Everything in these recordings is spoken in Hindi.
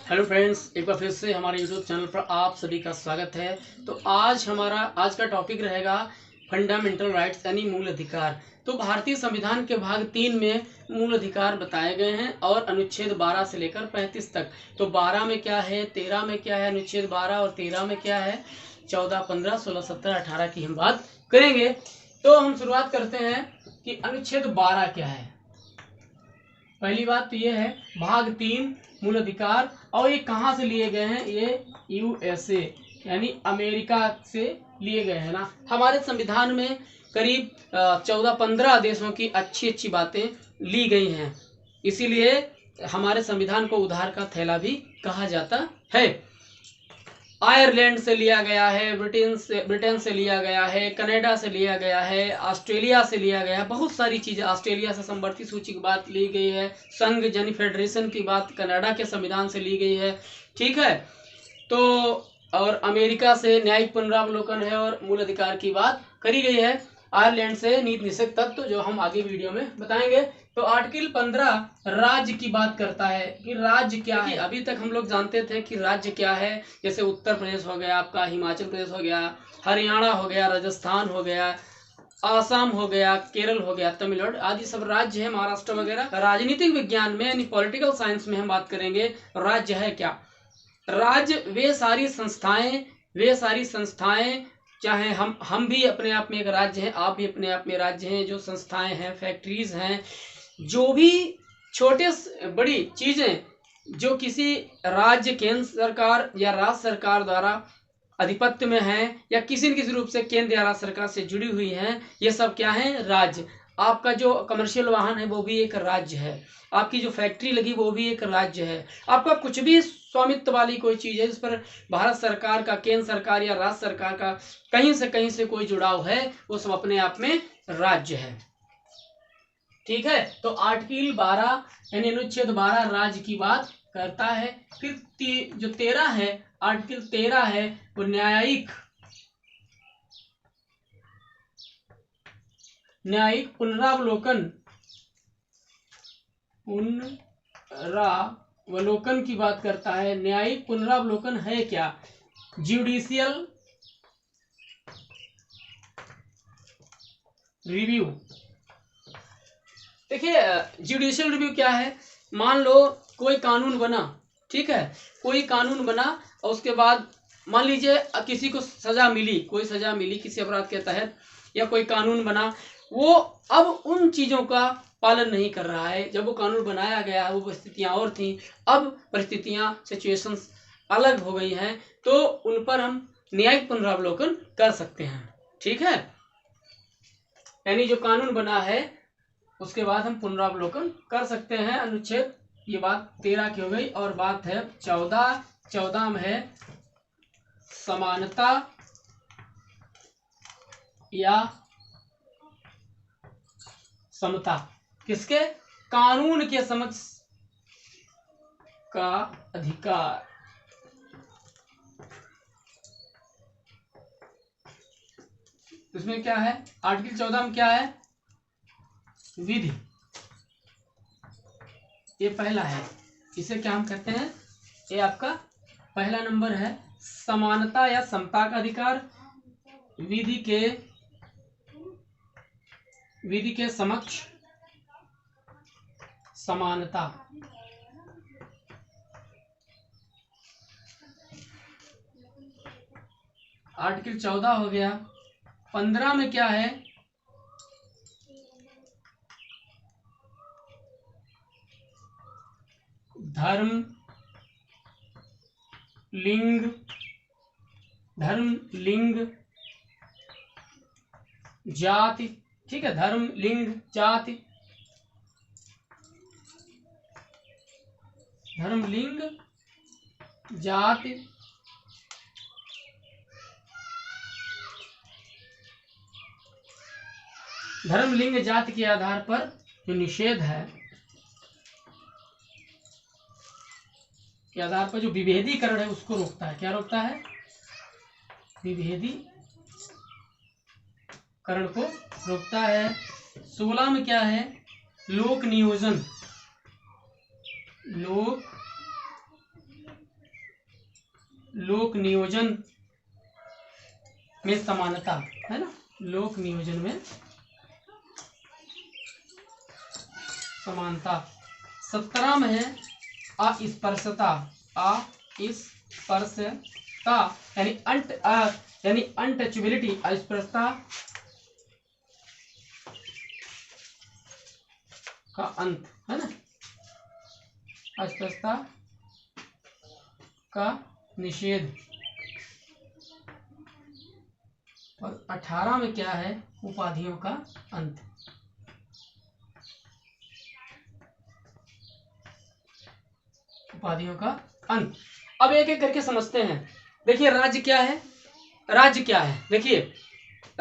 हेलो फ्रेंड्स, एक बार फिर से हमारे यूट्यूब चैनल पर आप सभी का स्वागत है। तो आज का टॉपिक रहेगा फंडामेंटल राइट्स यानी मूल अधिकार। तो भारतीय संविधान के भाग 3 में मूल अधिकार बताए गए हैं और अनुच्छेद 12 से लेकर 35 तक। तो 12 में क्या है, 13 में क्या है, अनुच्छेद 12 और 13 में क्या है, 14, 15, 16, 17, 18 की हम बात करेंगे। तो हम शुरुआत करते हैं कि अनुच्छेद 12 क्या है। पहली बात तो ये है भाग 3 मूल अधिकार, और ये कहाँ से लिए गए हैं, ये यूएसए यानी अमेरिका से लिए गए हैं ना। हमारे संविधान में करीब 14-15 देशों की अच्छी अच्छी बातें ली गई हैं, इसीलिए हमारे संविधान को उधार का थैला भी कहा जाता है। आयरलैंड से लिया गया है, ब्रिटेन से लिया गया है, कनाडा से लिया गया है, ऑस्ट्रेलिया से लिया गया है, बहुत सारी चीजें। ऑस्ट्रेलिया से समवर्ती सूची की बात ली गई है, संघ यानी फेडरेशन की बात कनाडा के संविधान से ली गई है, ठीक है। तो और अमेरिका से न्यायिक पुनरावलोकन है और मूल अधिकार की बात करी गई है। आयरलैंड से नीति निषेध तत्व, जो हम आगे वीडियो में बताएंगे। तो आर्टिकल 15 राज्य की बात करता है कि राज्य क्या है। अभी तक हम लोग जानते थे कि राज्य क्या है, जैसे उत्तर प्रदेश हो गया आपका, हिमाचल प्रदेश हो गया, हरियाणा हो गया, राजस्थान हो गया, आसाम हो गया, केरल हो गया, तमिलनाडु आदि सब राज्य है, महाराष्ट्र वगैरह। राजनीतिक विज्ञान में यानी पॉलिटिकल साइंस में हम बात करेंगे राज्य है क्या। राज्य वे सारी संस्थाएं, चाहे हम भी अपने आप में एक राज्य हैं, आप भी अपने आप में राज्य हैं, जो संस्थाएं हैं, फैक्ट्रीज हैं, जो भी छोटे बड़ी चीजें जो किसी राज्य, केंद्र सरकार या राज्य सरकार द्वारा अधिपत्य में हैं या किसी न किसी रूप से केंद्र या राज्य सरकार से जुड़ी हुई हैं, ये सब क्या है, राज्य। आपका जो कमर्शियल वाहन है वो भी एक राज्य है, आपकी जो फैक्ट्री लगी वो भी एक राज्य है, आपका कुछ भी स्वामित्व वाली कोई चीज है जिस पर भारत सरकार का, केंद्र सरकार या राज्य सरकार का कहीं से कोई जुड़ाव है, वो सब अपने आप में राज्य है, ठीक है। तो आर्टिकल 12 यानी अनुच्छेद 12 राज्य की बात करता है। फिर जो 13 है, आर्टिकल 13 है, वो न्यायिक पुनरावलोकन की बात करता है। न्यायिक पुनरावलोकन है क्या, जुडिशियल रिव्यू। देखिए जुडिशियल रिव्यू क्या है, मान लो कोई कानून बना, ठीक है, कोई कानून बना और उसके बाद मान लीजिए किसी को सजा मिली, कोई सजा मिली किसी अपराध के तहत, या कोई कानून बना, वो अब उन चीजों का पालन नहीं कर रहा है। जब वो कानून बनाया गया वो परिस्थितियां और थी, अब परिस्थितियां, सिचुएशंस अलग हो गई हैं, तो उन पर हम न्यायिक पुनरावलोकन कर सकते हैं, ठीक है। यानी जो कानून बना है उसके बाद हम पुनरावलोकन कर सकते हैं। अनुच्छेद, ये बात 13 की हो गई, और बात है 14 में है समानता या समता, किसके, कानून के समक्ष का अधिकार। इसमें क्या है, आर्टिकल 14 में क्या है, विधि, ये पहला है, इसे क्या हम कहते हैं, ये आपका पहला नंबर है, समानता या समता का अधिकार, विधि के समक्ष समानता। आर्टिकल 14 हो गया। 15 में क्या है, धर्म, लिंग, जाति, ठीक है, धर्म, लिंग, जाति, धर्म, लिंग, जाति, धर्म, लिंग, जाति के आधार पर जो निषेध है, के आधार पर जो विभेदीकरण है उसको रोकता है। क्या रोकता है, विभेदीकरण को रोकता है। 16 में क्या है, लोक नियोजन, लोक लोक नियोजन में समानता, है ना, लोक नियोजन में समानता। 17 में है अस्पृश्यता, अस्पृश्यता यानी अनटचेबिलिटी, अस्पृश्यता का अंत, है ना, अस्पृश्यता का निषेध। और 18 में क्या है, उपाधियों का अंत। उपाधियों का अंत। अब एक एक करके समझते हैं। देखिए राज्य क्या है, राज्य क्या है, देखिए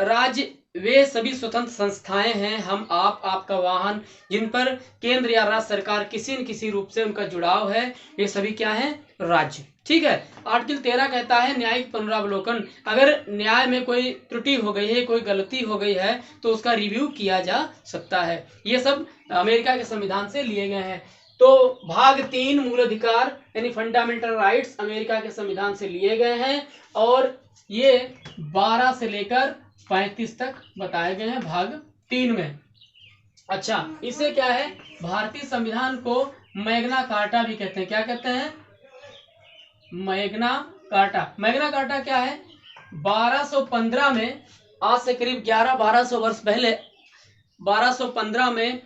राज्य वे सभी स्वतंत्र संस्थाएं हैं, हम आप, आपका वाहन, जिन पर केंद्र या राज्य सरकार किसी न किसी रूप से उनका जुड़ाव है, ये सभी क्या है, राज्य। ठीक है। आर्टिकल 13 कहता है न्यायिक पुनरावलोकन, अगर न्याय में कोई त्रुटि हो गई है, कोई गलती हो गई है तो उसका रिव्यू किया जा सकता है। ये सब अमेरिका के संविधान से लिए गए हैं। तो भाग 3 मूल अधिकार यानी फंडामेंटल राइट्स अमेरिका के संविधान से लिए गए हैं और ये 12 से लेकर 35 तक बताए गए हैं भाग 3 में। अच्छा, इसे क्या है, भारतीय संविधान को मैग्ना कार्टा भी कहते हैं। क्या कहते हैं, मैग्ना कार्टा। मैग्ना कार्टा क्या है, 1215 में, आज से करीब 11-1200 वर्ष पहले 1215 में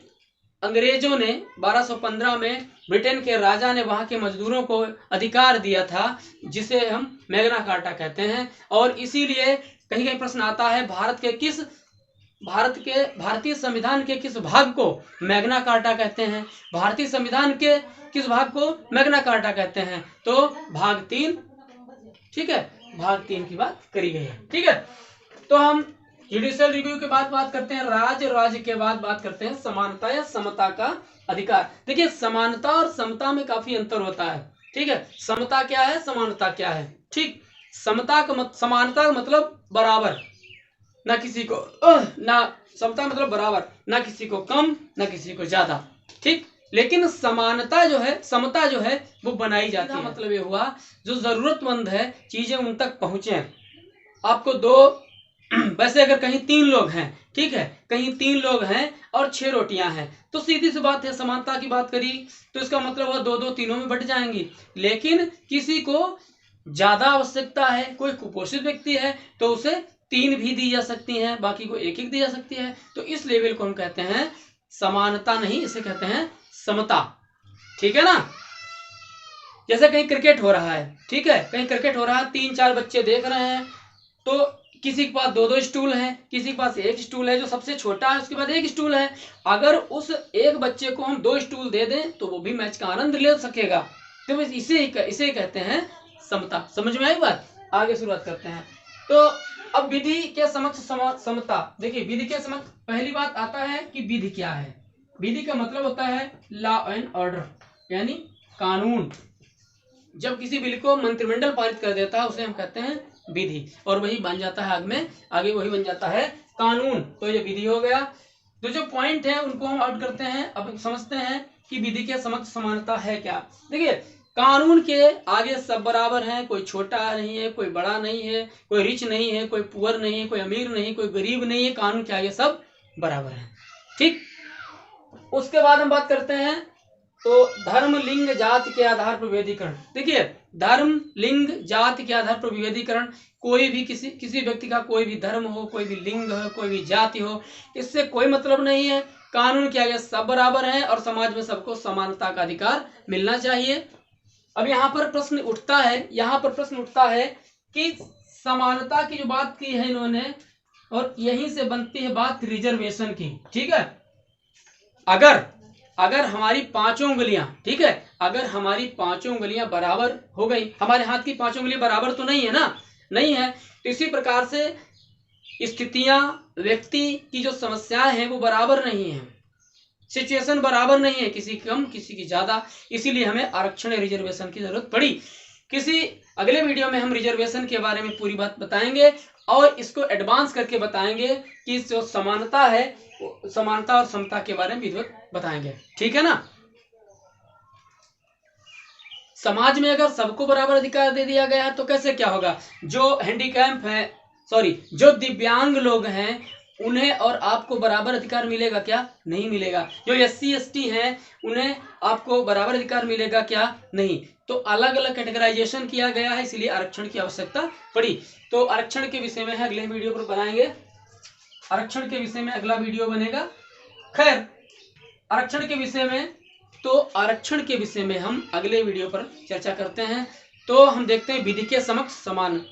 अंग्रेजों ने 1215 में ब्रिटेन के राजा ने वहां के मजदूरों को अधिकार दिया था, जिसे हम मैग्ना कार्टा कहते हैं। और इसीलिए कहीं कहीं प्रश्न आता है भारतीय संविधान के किस भाग को मैग्ना कार्टा कहते हैं, भारतीय संविधान के किस भाग को मैग्ना कार्टा कहते हैं, तो भाग 3। ठीक है, भाग 3 की बात करी गई है। ठीक है, तो हम जुडिशियल रिव्यू के बाद बात करते हैं राज्य के बाद बात करते हैं समानता या समता का अधिकार। देखिए समानता और समता में काफी अंतर होता है। ठीक है, समता क्या है, समानता क्या है। ठीक, समानता का मतलब बराबर, ना किसी को ना, समता मतलब बराबर, ना किसी को कम ना किसी को ज्यादा। ठीक, लेकिन समानता जो है, समता जो है वो बनाई जाती है। मतलब ये हुआ जो जरूरतमंद है चीजें उन तक पहुंचे। आपको वैसे अगर कहीं 3 लोग हैं, ठीक है, कहीं 3 लोग हैं और 6 रोटियां हैं, तो सीधी सी बात है, समानता की बात करी तो इसका मतलब वह 2-2 तीनों में बट जाएंगी। लेकिन किसी को ज्यादा आवश्यकता है, कोई कुपोषित व्यक्ति है, तो उसे 3 भी दी जा सकती हैं, बाकी को 1-1 दी जा सकती है। तो इस लेवल को हम कहते हैं समानता, नहीं, इसे कहते हैं समता। ठीक है ना। जैसे कहीं क्रिकेट हो रहा है, ठीक है, कहीं क्रिकेट हो रहा है, 3-4 बच्चे देख रहे हैं, तो किसी के पास 2-2 स्टूल हैं, किसी के पास 1 स्टूल है, जो सबसे छोटा है उसके पास 1 स्टूल है। अगर उस एक बच्चे को हम 2 स्टूल दे दें तो वो भी मैच का आनंद ले सकेगा। तो इसे कहते हैं समता। समझ में आई बात। आगे शुरुआत करते हैं। तो अब विधि के समक्ष समता। देखिए विधि के समक्ष पहली बात आता है कि विधि क्या है। विधि का मतलब होता है लॉ एंड ऑर्डर, यानी कानून। जब किसी बिल को मंत्रिमंडल पारित कर देता है उसे हम कहते हैं विधि, और वही बन जाता है आगे वही बन जाता है कानून। तो ये विधि हो गया। तो जो पॉइंट है उनको हम आउट करते हैं। अब समझते हैं कि विधि के समक्ष समानता है क्या। देखिए कानून के आगे सब बराबर हैं, कोई छोटा नहीं है, कोई बड़ा नहीं है, कोई रिच नहीं है, कोई पुअर नहीं है, कोई अमीर नहीं, कोई गरीब नहीं है, कानून के आगे सब बराबर हैं। ठीक, उसके बाद हम बात करते हैं तो धर्म लिंग जाति के आधार पर विभेदीकरण। देखिए धर्म लिंग जाति के आधार पर विभेदीकरण, कोई भी किसी व्यक्ति का कोई भी धर्म हो, कोई भी लिंग हो, कोई भी जाति हो, इससे कोई मतलब नहीं है। कानून के आगे सब बराबर हैं और समाज में सबको समानता का अधिकार मिलना चाहिए। अब यहाँ पर प्रश्न उठता है कि समानता की जो बात की है इन्होंने, और यहीं से बनती है बात रिजर्वेशन की। ठीक है, अगर हमारी 5 उंगलियां, ठीक है, अगर हमारी 5 उंगलियां बराबर हो गई, हमारे हाथ की 5 उंगलियां बराबर तो नहीं है ना, नहीं है, तो इसी प्रकार से स्थितियां, व्यक्ति की जो समस्याएं हैं वो बराबर नहीं है, सिचुएशन बराबर नहीं है, किसी की कम किसी की ज्यादा। इसीलिए हमें आरक्षण रिजर्वेशन की जरूरत पड़ी। किसी अगले वीडियो में हम रिजर्वेशन के बारे में पूरी बात बताएंगे और इसको एडवांस करके बताएंगे कि जो समानता है, समानता और समता के बारे में विधिवत बताएंगे। ठीक है ना। समाज में अगर सबको बराबर अधिकार दे दिया गया है तो कैसे क्या होगा, जो हैंडीकैप है, सॉरी जो दिव्यांग लोग हैं उन्हें और आपको बराबर अधिकार मिलेगा क्या? नहीं मिलेगा। जो SC ST हैं उन्हें आपको बराबर अधिकार मिलेगा क्या? नहीं। तो अलग अलग कैटेगराइजेशन किया गया है, इसलिए आरक्षण की आवश्यकता पड़ी। तो आरक्षण के विषय में अगले वीडियो पर बनाएंगे, आरक्षण के विषय में अगला वीडियो बनेगा। खैर आरक्षण के विषय में, तो आरक्षण के विषय में हम अगले वीडियो पर चर्चा करते हैं। तो हम देखते हैं विधि के समक्ष समान।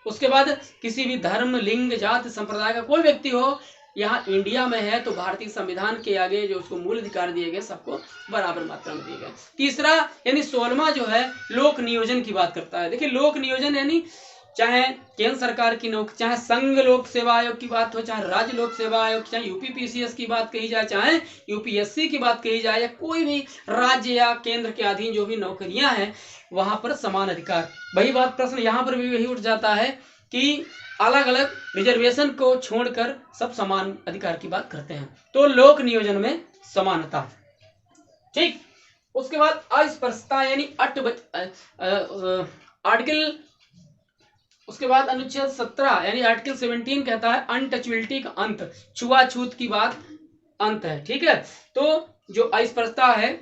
उसके बाद किसी भी धर्म, लिंग, जाति, संप्रदाय का कोई व्यक्ति हो, यहाँ इंडिया में है तो भारतीय संविधान के आगे जो उसको मूल अधिकार दिए गए सबको बराबर मात्रा में दिए गए। तीसरा यानी 16वां जो है लोक नियोजन की बात करता है। देखिए लोक नियोजन यानी चाहे केंद्र सरकार की नौकरी, चाहे संघ लोक सेवा आयोग की बात हो, चाहे राज्य लोक सेवा आयोग, चाहे UPPCS की बात कही जाए, चाहे UPSC की बात कही जाए, या कोई भी राज्य या केंद्र के अधीन जो भी नौकरियां हैं वहां पर समान अधिकार। वही बात प्रश्न यहाँ पर भी वही उठ जाता है कि अलग अलग रिजर्वेशन को छोड़कर सब समान अधिकार की बात करते हैं। तो लोक नियोजन में समानता, ठीक। उसके बाद अस्पृश्यता यानी आर्टिकल, उसके बाद अनुच्छेद 17 यानी आर्टिकल 17 कहता है अनटचबिलिटी का अंत, छुआछूत की बात अंत है, ठीक है। तो जो अस्पृश्यता है,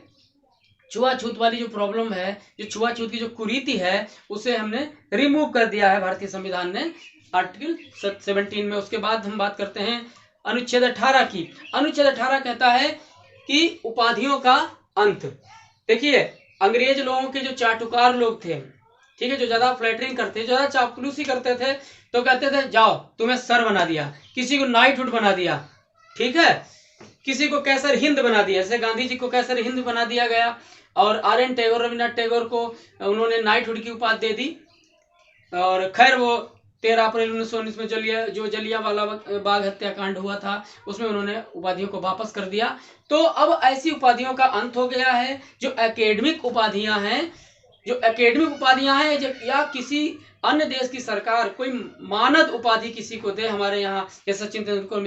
छुआछूत वाली जो प्रॉब्लम है, जो छुआछूत की जो कुरीति है, उसे हमने रिमूव कर दिया है भारतीय संविधान ने आर्टिकल 17 में। उसके बाद हम बात करते हैं अनुच्छेद 18 की। अनुच्छेद 18 कहता है कि उपाधियों का अंत। देखिए अंग्रेज लोगों के जो चाटुकार लोग थे, ठीक है, जो ज्यादा फ्लैटरिंग करते, ज्यादा चापलूसी करते थे, तो कहते थे जाओ तुम्हें सर बना दिया, किसी को नाइटहुड बना दिया, ठीक है, किसी को कैसर हिंद बना दिया, जैसे गांधी जी को कैसर हिंद बना दिया गया, और RN टैगोर, रविन्द्रनाथ टैगोर को उन्होंने नाइटहुड की उपाधि दे दी। और खैर वो 13 अप्रैल 1919 में जलियांवाला बाग हत्याकांड हुआ था, उसमें उन्होंने उपाधियों को वापस कर दिया। तो अब ऐसी उपाधियों का अंत हो गया है। जो एकेडमिक उपाधियां हैं, या किसी अन्य देश की सरकार कोई मानद उपाधि किसी को दे, हमारे यहाँ जैसे सचिन तेंदुलकर को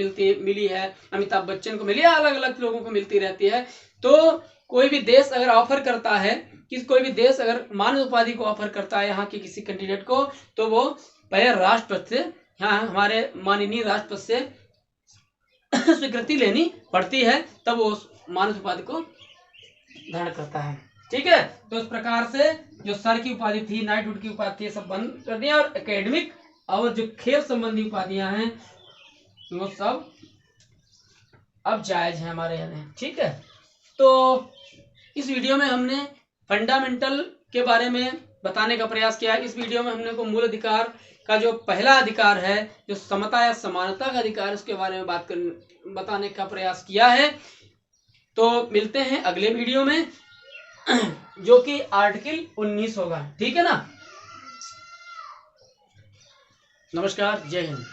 मिली है, अमिताभ बच्चन को मिली है, अलग अलग लोगों को मिलती रहती है। तो कोई भी देश अगर ऑफर करता है, कोई भी देश अगर मानद उपाधि को ऑफर करता है यहाँ के किसी कैंडिडेट को, तो वो पहले राष्ट्रपति से, यहाँ हमारे माननीय राष्ट्रपति से स्वीकृति लेनी पड़ती है, तब वो उस मानद उपाधि को धारण करता है, ठीक है। तो इस प्रकार से जो सर की उपाधि थी, नाइटहुड की उपाधि थी, सब बंद कर दिया, और एकेडमिक और जो खेल संबंधी उपाधियां हैं वो सब अब जायज है हमारे यहाँ, ठीक है। तो इस वीडियो में हमने फंडामेंटल के बारे में बताने का प्रयास किया है। इस वीडियो में हमने को मूल अधिकार का जो पहला अधिकार है, जो समता या समानता का अधिकार, उसके बारे में बताने का प्रयास किया है। तो मिलते हैं अगले वीडियो में जो कि आर्टिकल 19 होगा, ठीक है ना। नमस्कार, जय हिंद।